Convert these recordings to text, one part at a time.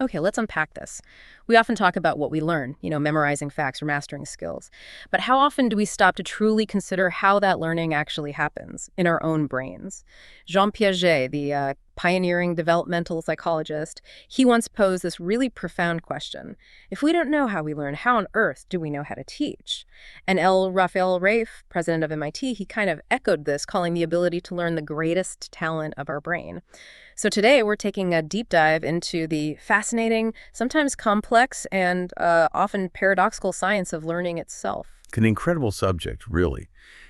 Okay, let's unpack this. We often talk about what we learn, memorizing facts or mastering skills. But how often do we stop to truly consider how that learning actually happens in our own brains? Jean Piaget, the pioneering developmental psychologist, he once posed this really profound question. If we don't know how we learn, how on earth do we know how to teach? And L. Raphael Rafe, president of MIT, he kind of echoed this, calling the ability to learn the greatest talent of our brain. So today we're taking a deep dive into the fascinating, sometimes complex, and often paradoxical science of learning itself. An incredible subject, really.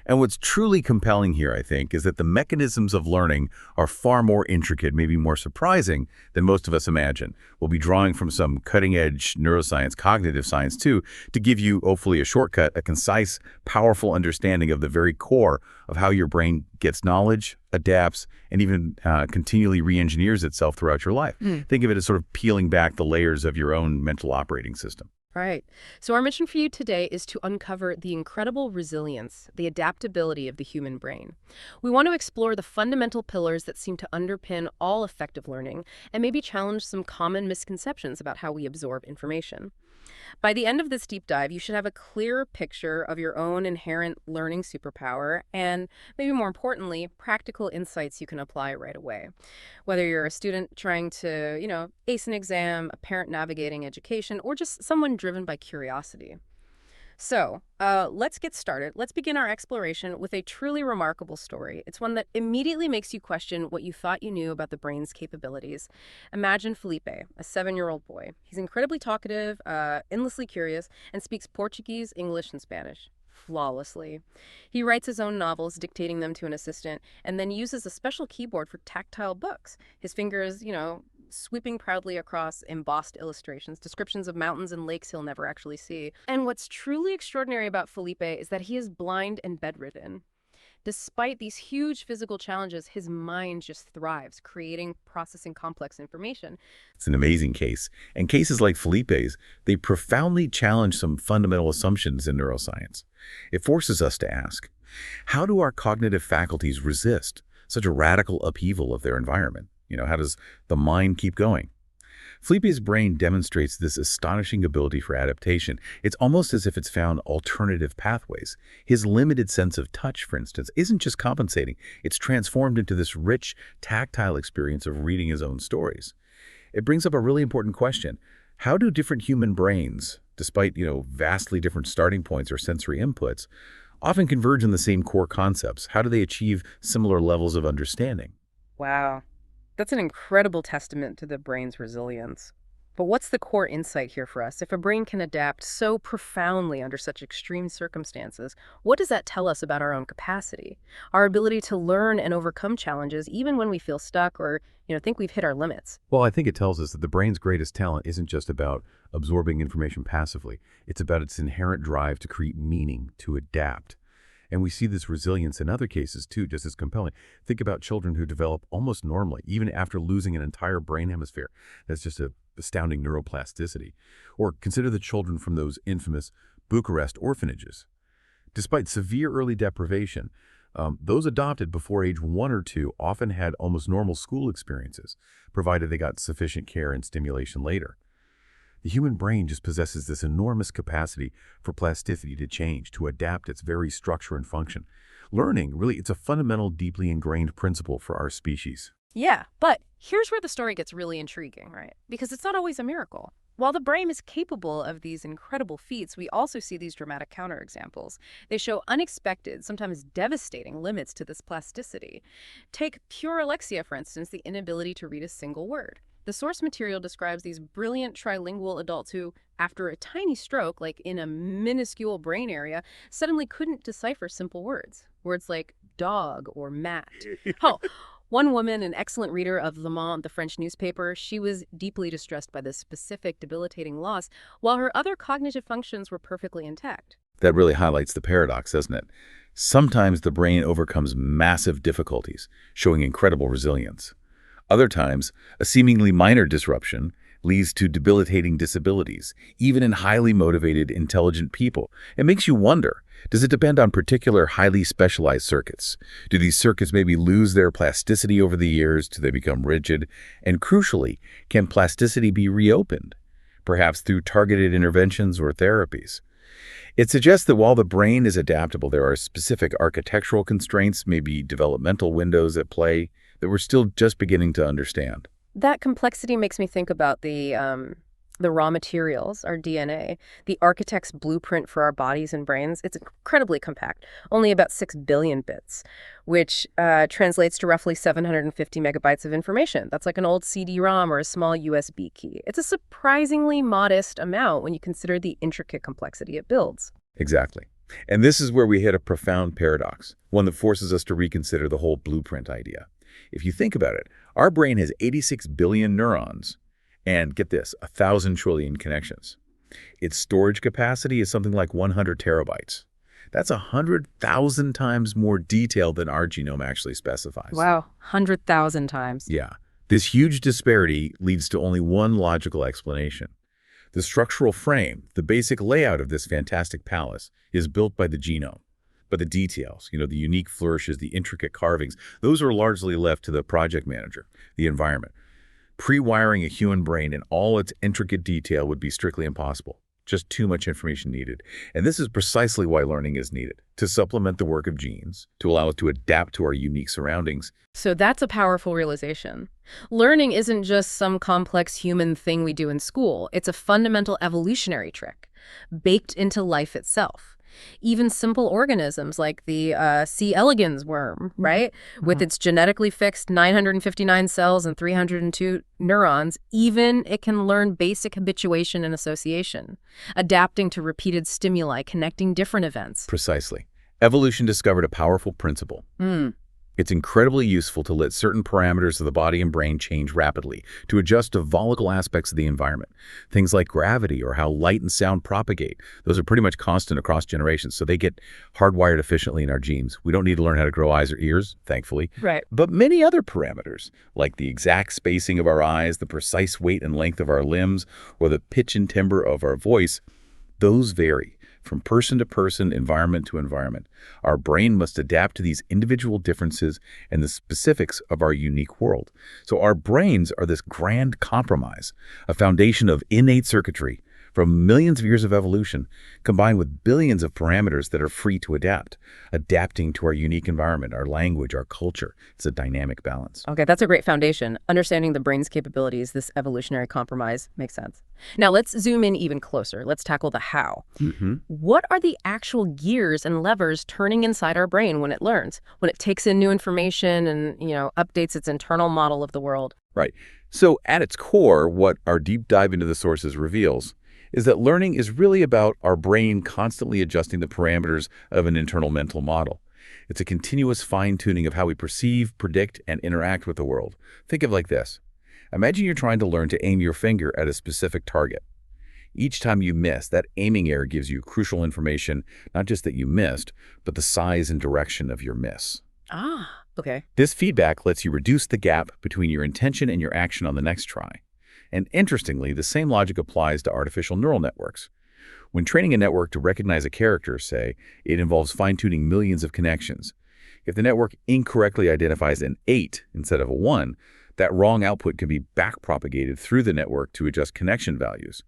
And what's truly compelling here, I think, is that the mechanisms of learning are far more intricate, maybe more surprising than most of us imagine. We'll be drawing from some cutting-edge neuroscience, cognitive science, too, to give you, hopefully, a shortcut, a concise, powerful understanding of the very core of how your brain gets knowledge, adapts, and even continually re-engineers itself throughout your life. Think of it as sort of peeling back the layers of your own mental operating system. Right. So our mission for you today is to uncover the incredible resilience, the adaptability of the human brain. We want to explore the fundamental pillars that seem to underpin all effective learning and maybe challenge some common misconceptions about how we absorb information. By the end of this deep dive, you should have a clearer picture of your own inherent learning superpower and, maybe more importantly, practical insights you can apply right away. Whether you're a student trying to, ace an exam, a parent navigating education, or just someone driven by curiosity. So, let's get started. Let's begin our exploration with a truly remarkable story. It's one that immediately makes you question what you thought you knew about the brain's capabilities. Imagine Felipe, a 7-year-old boy. He's incredibly talkative, endlessly curious, and speaks Portuguese, English, and Spanish flawlessly. He writes his own novels, dictating them to an assistant, and then uses a special keyboard for tactile books. His fingers, sweeping proudly across embossed illustrations, descriptions of mountains and lakes he'll never actually see. And what's truly extraordinary about Felipe is that he is blind and bedridden. Despite these huge physical challenges, his mind just thrives, creating, processing complex information. It's an amazing case. And cases like Felipe's, they profoundly challenge some fundamental assumptions in neuroscience. It forces us to ask, how do our cognitive faculties resist such a radical upheaval of their environment? How does the mind keep going? Felipe's brain demonstrates this astonishing ability for adaptation. It's almost as if it's found alternative pathways. His limited sense of touch, for instance, isn't just compensating. It's transformed into this rich, tactile experience of reading his own stories. It brings up a really important question. How do different human brains, despite, vastly different starting points or sensory inputs, often converge on the same core concepts? How do they achieve similar levels of understanding? Wow. That's an incredible testament to the brain's resilience. But what's the core insight here for us? If a brain can adapt so profoundly under such extreme circumstances, what does that tell us about our own capacity? Our ability to learn and overcome challenges even when we feel stuck or, think we've hit our limits? Well, I think it tells us that the brain's greatest talent isn't just about absorbing information passively. It's about its inherent drive to create meaning, to adapt. And we see this resilience in other cases, too, just as compelling. Think about children who develop almost normally, even after losing an entire brain hemisphere. That's just an astounding neuroplasticity. Or consider the children from those infamous Bucharest orphanages. Despite severe early deprivation, those adopted before age 1 or 2 often had almost normal school experiences, provided they got sufficient care and stimulation later. The human brain just possesses this enormous capacity for plasticity to change, to adapt its very structure and function. Learning, really, it's a fundamental, deeply ingrained principle for our species. Yeah, but here's where the story gets really intriguing, right? Because it's not always a miracle. While the brain is capable of these incredible feats, we also see these dramatic counterexamples. They show unexpected, sometimes devastating limits to this plasticity. Take pure alexia, for instance, the inability to read a single word. The source material describes these brilliant trilingual adults who, after a tiny stroke, like in a minuscule brain area, suddenly couldn't decipher simple words. Words like dog or mat. Oh, one woman, an excellent reader of Le Monde, the French newspaper, she was deeply distressed by this specific debilitating loss, while her other cognitive functions were perfectly intact. That really highlights the paradox, doesn't it? Sometimes the brain overcomes massive difficulties, showing incredible resilience. Other times, a seemingly minor disruption leads to debilitating disabilities, even in highly motivated, intelligent people. It makes you wonder, Does it depend on particular highly specialized circuits? Do these circuits maybe lose their plasticity over the years? Do they become rigid? And crucially, can plasticity be reopened, perhaps through targeted interventions or therapies? It suggests that while the brain is adaptable, there are specific architectural constraints, maybe developmental windows at play, that we're still just beginning to understand. That complexity makes me think about the raw materials, our DNA, the architect's blueprint for our bodies and brains. It's incredibly compact, only about 6 billion bits, which translates to roughly 750 megabytes of information. That's like an old CD-ROM or a small USB key. It's a surprisingly modest amount when you consider the intricate complexity it builds. Exactly. And this is where we hit a profound paradox, one that forces us to reconsider the whole blueprint idea. If you think about it, our brain has 86 billion neurons, and get this, 1,000 trillion connections. Its storage capacity is something like 100 terabytes. That's 100,000 times more detail than our genome actually specifies. Wow, 100,000 times. Yeah. This huge disparity leads to only one logical explanation. The structural frame, the basic layout of this fantastic palace, is built by the genome. But the details, the unique flourishes, the intricate carvings, those are largely left to the project manager, the environment. Pre-wiring a human brain in all its intricate detail would be strictly impossible. Just too much information needed. And this is precisely why learning is needed, to supplement the work of genes, to allow us to adapt to our unique surroundings. So that's a powerful realization. Learning isn't just some complex human thing we do in school. It's a fundamental evolutionary trick, baked into life itself. Even simple organisms like the C. elegans worm, right? With its genetically fixed 959 cells and 302 neurons, even it can learn basic habituation and association, adapting to repeated stimuli, connecting different events. Precisely. Evolution discovered a powerful principle. It's incredibly useful to let certain parameters of the body and brain change rapidly, to adjust to volatile aspects of the environment. Things like gravity or how light and sound propagate. Those are pretty much constant across generations, so they get hardwired efficiently in our genes. We don't need to learn how to grow eyes or ears, thankfully. Right. But many other parameters, like the exact spacing of our eyes, the precise weight and length of our limbs, or the pitch and timbre of our voice, those vary from person to person, environment to environment. Our brain must adapt to these individual differences and the specifics of our unique world. So our brains are this grand compromise, a foundation of innate circuitry from millions of years of evolution, combined with billions of parameters that are free to adapt, adapting to our unique environment, our language, our culture. It's a dynamic balance. Okay, that's a great foundation. Understanding the brain's capabilities, this evolutionary compromise, makes sense. Now let's zoom in even closer. Let's tackle the how. What are the actual gears and levers turning inside our brain when it learns, when it takes in new information and, updates its internal model of the world? Right. So at its core, what our deep dive into the sources reveals is that learning is really about our brain constantly adjusting the parameters of an internal mental model. It's a continuous fine-tuning of how we perceive, predict, and interact with the world. Think of it like this. Imagine you're trying to learn to aim your finger at a specific target. Each time you miss, that aiming error gives you crucial information, not just that you missed, but the size and direction of your miss. Okay. This feedback lets you reduce the gap between your intention and your action on the next try. And interestingly, the same logic applies to artificial neural networks. When training a network to recognize a character, say, it involves fine-tuning millions of connections. If the network incorrectly identifies an 8 instead of a 1, that wrong output can be backpropagated through the network to adjust connection values,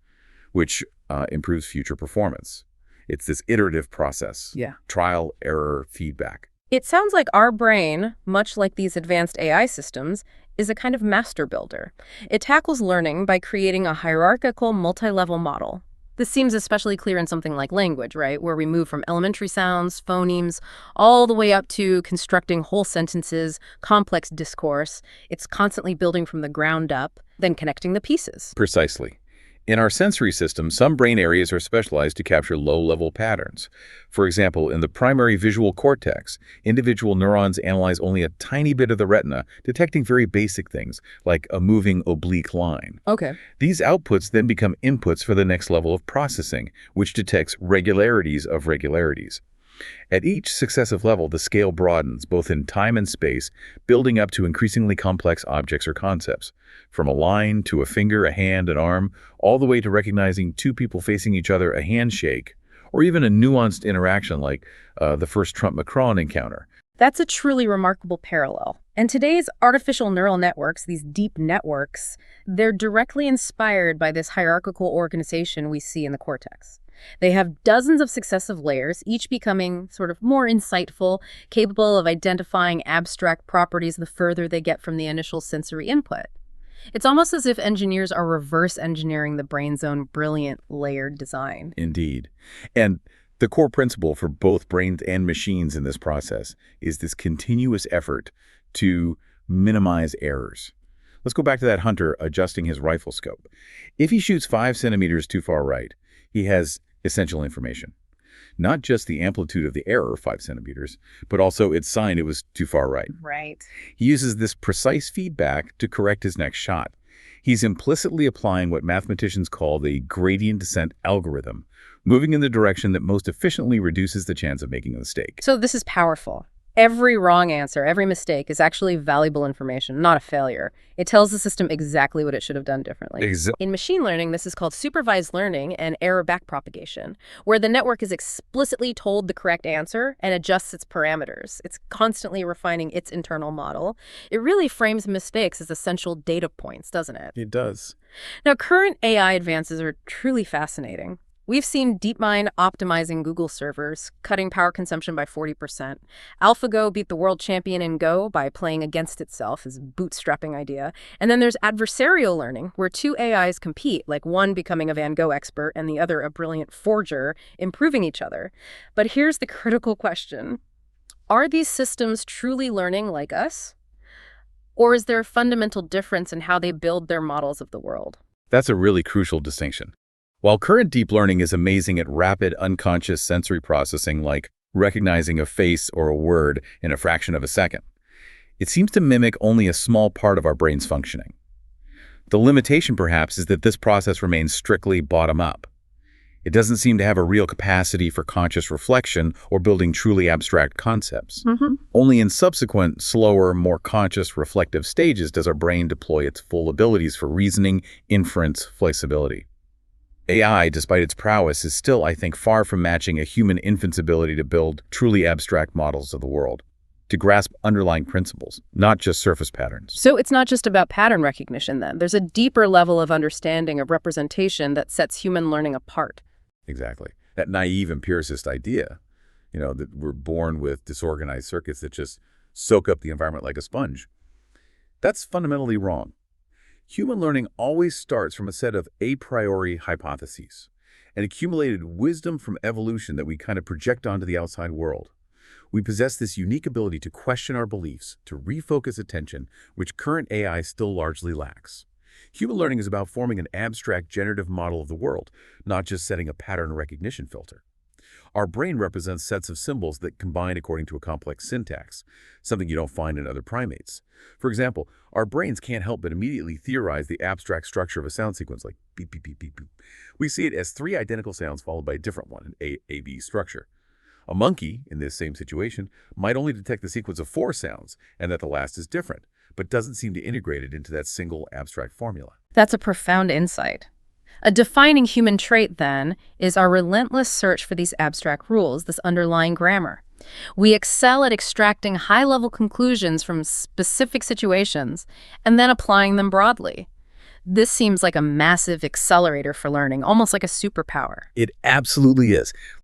which improves future performance. It's this iterative process. Yeah. Trial, error, feedback. It sounds like our brain, much like these advanced AI systems, is a kind of master builder. It tackles learning by creating a hierarchical, multi-level model. This seems especially clear in something like language, right? Where we move from elementary sounds, phonemes, all the way up to constructing whole sentences, complex discourse. It's constantly building from the ground up, then connecting the pieces. Precisely. In our sensory system, some brain areas are specialized to capture low-level patterns. For example, in the primary visual cortex, individual neurons analyze only a tiny bit of the retina, detecting very basic things, like a moving oblique line. Okay. These outputs then become inputs for the next level of processing, which detects regularities of regularities. At each successive level, the scale broadens, both in time and space, building up to increasingly complex objects or concepts. From a line to a finger, a hand, an arm, all the way to recognizing two people facing each other, a handshake, or even a nuanced interaction like the first Trump-Macron encounter. That's a truly remarkable parallel. And today's artificial neural networks, these deep networks, they're directly inspired by this hierarchical organization we see in the cortex. They have dozens of successive layers, each becoming sort of more insightful, capable of identifying abstract properties the further they get from the initial sensory input. It's almost as if engineers are reverse engineering the brain's own brilliant layered design. Indeed. And the core principle for both brains and machines in this process is this continuous effort to minimize errors. Let's go back to that hunter adjusting his rifle scope. If he shoots 5 centimeters too far right, he has essential information. Not just the amplitude of the error, 5 centimeters, but also its sign it was too far right. Right. He uses this precise feedback to correct his next shot. He's implicitly applying what mathematicians call the gradient descent algorithm, moving in the direction that most efficiently reduces the chance of making a mistake. So this is powerful. Every wrong answer, every mistake is actually valuable information, not a failure. It tells the system exactly what it should have done differently. In machine learning, this is called supervised learning and error backpropagation, where the network is explicitly told the correct answer and adjusts its parameters. It's constantly refining its internal model. It really frames mistakes as essential data points, doesn't it? It does. Now, current AI advances are truly fascinating. We've seen DeepMind optimizing Google servers, cutting power consumption by 40%. AlphaGo beat the world champion in Go by playing against itself, his bootstrapping idea. And then there's adversarial learning, where two AIs compete, like one becoming a Van Gogh expert and the other a brilliant forger, improving each other. But here's the critical question. Are these systems truly learning like us? Or is there a fundamental difference in how they build their models of the world? That's a really crucial distinction. While current deep learning is amazing at rapid, unconscious sensory processing like recognizing a face or a word in a fraction of a second, it seems to mimic only a small part of our brain's functioning. The limitation, perhaps, is that this process remains strictly bottom-up. It doesn't seem to have a real capacity for conscious reflection or building truly abstract concepts. Only in subsequent, slower, more conscious, reflective stages does our brain deploy its full abilities for reasoning, inference, flexibility. AI, despite its prowess, is still, I think, far from matching a human infant's ability to build truly abstract models of the world, to grasp underlying principles, not just surface patterns. So it's not just about pattern recognition, then. There's a deeper level of understanding of representation that sets human learning apart. Exactly. That naive empiricist idea, that we're born with disorganized circuits that just soak up the environment like a sponge. That's fundamentally wrong. Human learning always starts from a set of a priori hypotheses, an accumulated wisdom from evolution that we kind of project onto the outside world. We possess this unique ability to question our beliefs, to refocus attention, which current AI still largely lacks. Human learning is about forming an abstract generative model of the world, not just setting a pattern recognition filter. Our brain represents sets of symbols that combine according to a complex syntax, something you don't find in other primates. For example, our brains can't help but immediately theorize the abstract structure of a sound sequence like beep, beep, beep, beep, beep. We see it as 3 identical sounds followed by a different one, an A-B structure. A monkey, in this same situation, might only detect the sequence of 4 sounds and that the last is different, but doesn't seem to integrate it into that single abstract formula. That's a profound insight. A defining human trait, then, is our relentless search for these abstract rules, this underlying grammar. We excel at extracting high-level conclusions from specific situations and then applying them broadly. This seems like a massive accelerator for learning, almost like a superpower. It absolutely is.